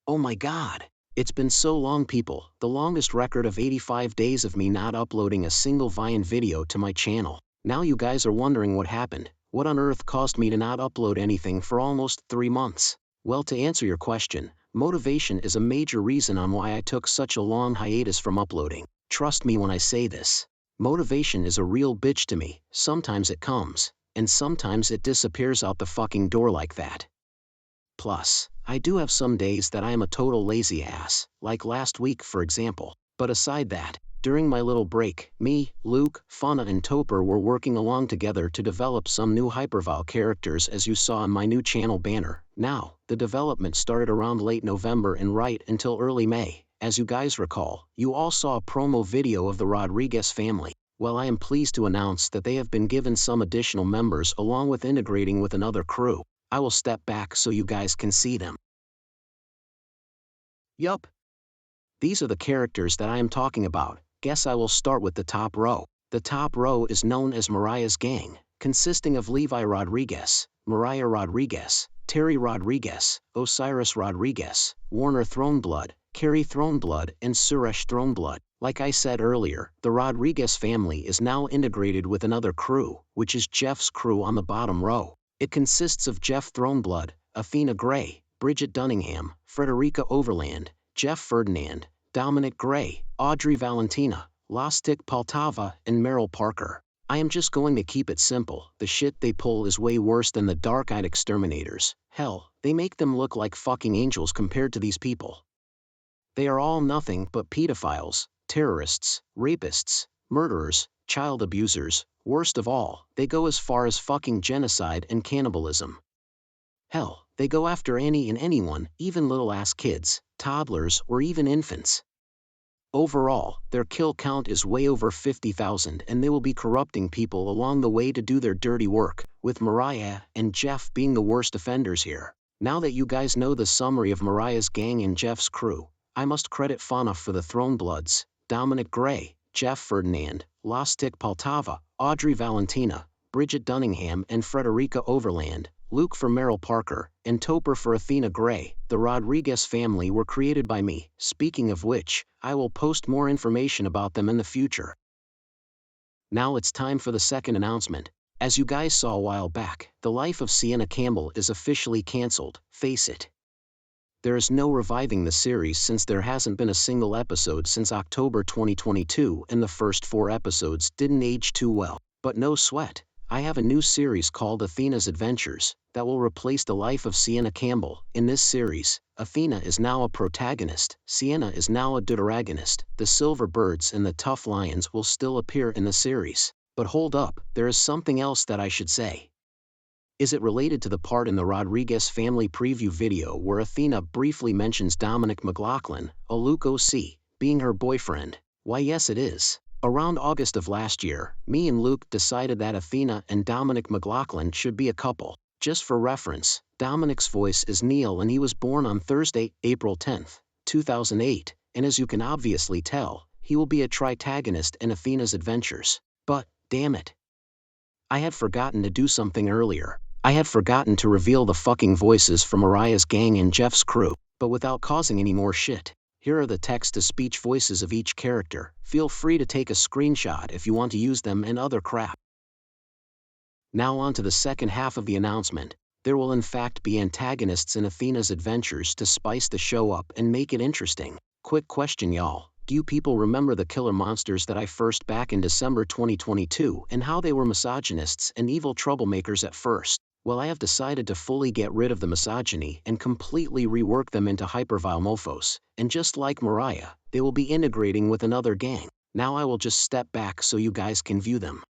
Oh my god. It's been so long, people, the longest record of 85 days of me not uploading a single Vine video to my channel. Now you guys are wondering what happened. What on earth caused me to not upload anything for almost 3 months? Well, to answer your question, motivation is a major reason on why I took such a long hiatus from uploading. Trust me when I say this. Motivation is a real bitch to me. Sometimes it comes, and sometimes it disappears out the fucking door like that. Plus, I do have some days that I am a total lazy ass, like last week for example. But aside that, during my little break, me, Luke, Fauna and Topper were working along together to develop some new hypervile characters as you saw on my new channel banner. Now, the development started around late November and right until early May. As you guys recall, you all saw a promo video of the Rodriguez family. Well, I am pleased to announce that they have been given some additional members along with integrating with another crew. I will step back so you guys can see them. Yup. These are the characters that I am talking about. Guess I will start with the top row. The top row is known as Mariah's gang, consisting of Levi Rodriguez, Mariah Rodriguez, Terry Rodriguez, Osiris Rodriguez, Warner Throneblood, Carrie Throneblood, and Suresh Throneblood. Like I said earlier, the Rodriguez family is now integrated with another crew, which is Jeff's crew on the bottom row. It consists of Jeff Throneblood, Athena Gray, Bridget Dunningham, Frederica Overland, Jeff Ferdinand, Dominic Gray, Audrey Valentina, Lostik Poltava, and Meryl Parker. I am just going to keep it simple. The shit they pull is way worse than the dark-eyed exterminators. Hell, they make them look like fucking angels compared to these people. They are all nothing but pedophiles, terrorists, rapists, murderers, child abusers. Worst of all, they go as far as fucking genocide and cannibalism. Hell, they go after any and anyone, even little-ass kids, toddlers, or even infants. Overall, their kill count is way over 50,000 and they will be corrupting people along the way to do their dirty work, with Mariah and Jeff being the worst offenders here. Now that you guys know the summary of Mariah's gang and Jeff's crew, I must credit Fauna for the Thronebloods, Dominic Gray, Jeff Ferdinand, Lostik Poltava, Audrey Valentina, Bridget Dunningham and Frederica Overland, Luke for Meryl Parker, and Topper for Athena Gray. The Rodriguez family were created by me. Speaking of which, I will post more information about them in the future. Now it's time for the second announcement. As you guys saw a while back, the Life of Sienna Campbell is officially cancelled. Face it. There is no reviving the series since there hasn't been a single episode since October 2022 and the first 4 episodes didn't age too well. But no sweat. I have a new series called Athena's Adventures that will replace the Life of Sienna Campbell. In this series, Athena is now a protagonist, Sienna is now a deuteragonist. The Silver Birds and the Tough Lions will still appear in the series. But hold up, there is something else that I should say. Is it related to the part in the Rodriguez family preview video where Athena briefly mentions Dominic McLaughlin, a Luke OC, being her boyfriend? Why yes it is. Around August of last year, me and Luke decided that Athena and Dominic McLaughlin should be a couple. Just for reference, Dominic's voice is Neil and he was born on Thursday, April 10th, 2008, and as you can obviously tell, he will be a tritagonist in Athena's Adventures. But, damn it. I had forgotten to do something earlier. I had forgotten to reveal the fucking voices for Mariah's gang and Jeff's crew, but without causing any more shit. Here are the text-to-speech voices of each character. Feel free to take a screenshot if you want to use them and other crap. Now on to the second half of the announcement. There will in fact be antagonists in Athena's Adventures to spice the show up and make it interesting. Quick question y'all, do you people remember the killer monsters that I first back in December 2022 and how they were misogynists and evil troublemakers at first? Well, I have decided to fully get rid of the misogyny and completely rework them into hypervile mofos, and just like Mariah, they will be integrating with another gang. Now I will just step back so you guys can view them.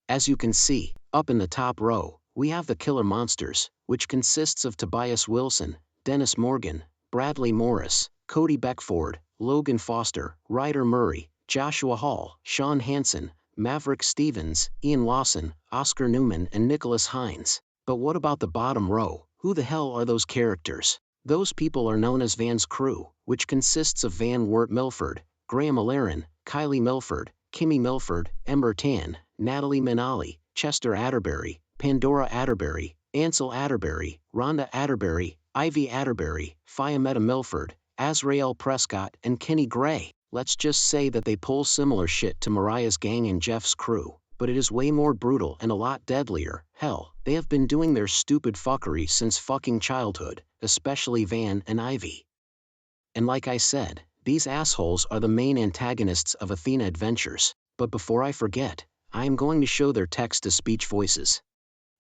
As you can see, up in the top row, we have the killer monsters, which consists of Tobias Wilson, Dennis Morgan, Bradley Morris, Cody Beckford, Logan Foster, Ryder Murray, Joshua Hall, Sean Hansen, Maverick Stevens, Ian Lawson, Oscar Newman and Nicholas Hines. But what about the bottom row? Who the hell are those characters? Those people are known as Van's crew, which consists of Van Wert Milford, Graham Alarin, Kylie Milford, Kimmy Milford, Ember Tan, Natalie Minali, Chester Atterbury, Pandora Atterbury, Ansel Atterbury, Rhonda Atterbury, Ivy Atterbury, Fiametta Milford, Azrael Prescott, and Kenny Gray. Let's just say that they pull similar shit to Mariah's gang and Jeff's crew, but it is way more brutal and a lot deadlier. Hell, they have been doing their stupid fuckery since fucking childhood, especially Van and Ivy. And like I said, these assholes are the main antagonists of Athena Adventures. But before I forget, I am going to show their text-to-speech voices.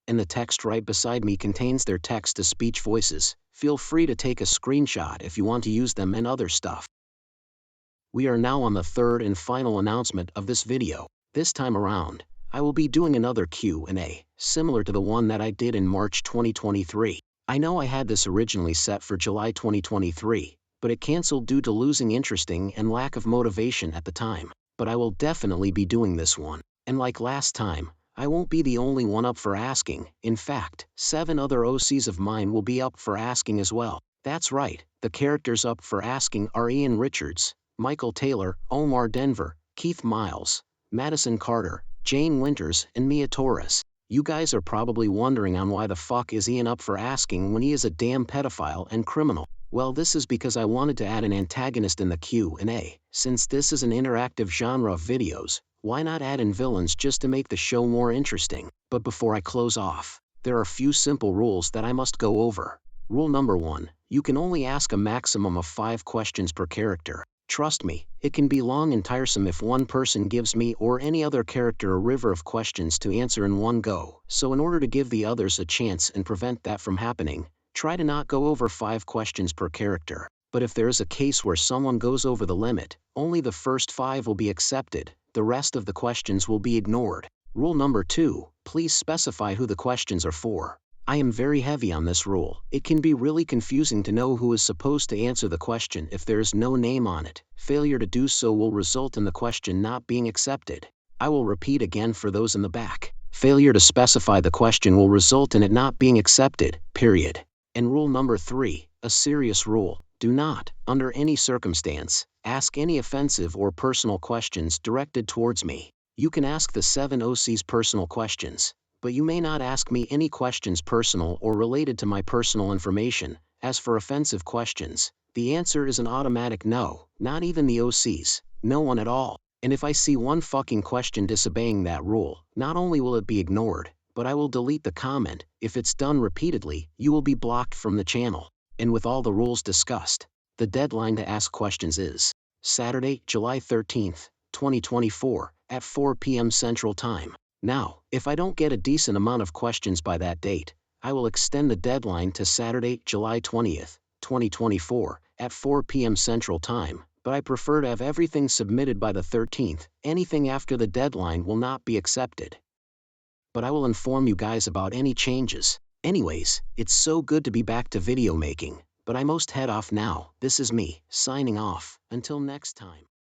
And the text right beside me contains their text-to-speech voices. Feel free to take a screenshot if you want to use them and other stuff. We are now on the third and final announcement of this video. This time around, I will be doing another Q&A, similar to the one that I did in March 2023. I know I had this originally set for July 2023, but it cancelled due to losing interesting and lack of motivation at the time. But I will definitely be doing this one. And like last time, I won't be the only one up for asking. In fact, 7 other OCs of mine will be up for asking as well. That's right, the characters up for asking are Ian Richards, Michael Taylor, Omar Denver, Keith Miles, Madison Carter, Jane Winters, and Mia Torres. You guys are probably wondering on why the fuck is Ian up for asking when he is a damn pedophile and criminal. Well, this is because I wanted to add an antagonist in the Q&A. Since this is an interactive genre of videos, why not add in villains just to make the show more interesting? But before I close off, there are a few simple rules that I must go over. Rule number 1, you can only ask a maximum of 5 questions per character. Trust me, it can be long and tiresome if one person gives me or any other character a river of questions to answer in one go. So in order to give the others a chance and prevent that from happening, try to not go over 5 questions per character. But if there is a case where someone goes over the limit, only the first 5 will be accepted, the rest of the questions will be ignored. Rule number 2, please specify who the questions are for. I am very heavy on this rule. It can be really confusing to know who is supposed to answer the question if there is no name on it. Failure to do so will result in the question not being accepted. I will repeat again for those in the back. Failure to specify the question will result in it not being accepted, period. And rule number 3, a serious rule. Do not, under any circumstance, ask any offensive or personal questions directed towards me. You can ask the 7 OCs personal questions, but you may not ask me any questions personal or related to my personal information. As for offensive questions, the answer is an automatic no, not even the OCs, no one at all. And if I see one fucking question disobeying that rule, not only will it be ignored, but I will delete the comment. If it's done repeatedly, you will be blocked from the channel. And with all the rules discussed, the deadline to ask questions is Saturday, July 13th, 2024, at 4 p.m. Central Time. Now, if I don't get a decent amount of questions by that date, I will extend the deadline to Saturday, July 20th, 2024, at 4 p.m. Central Time, but I prefer to have everything submitted by the 13th. Anything after the deadline will not be accepted. But I will inform you guys about any changes. Anyways, it's so good to be back to video making, but I must head off now. This is me, signing off. Until next time.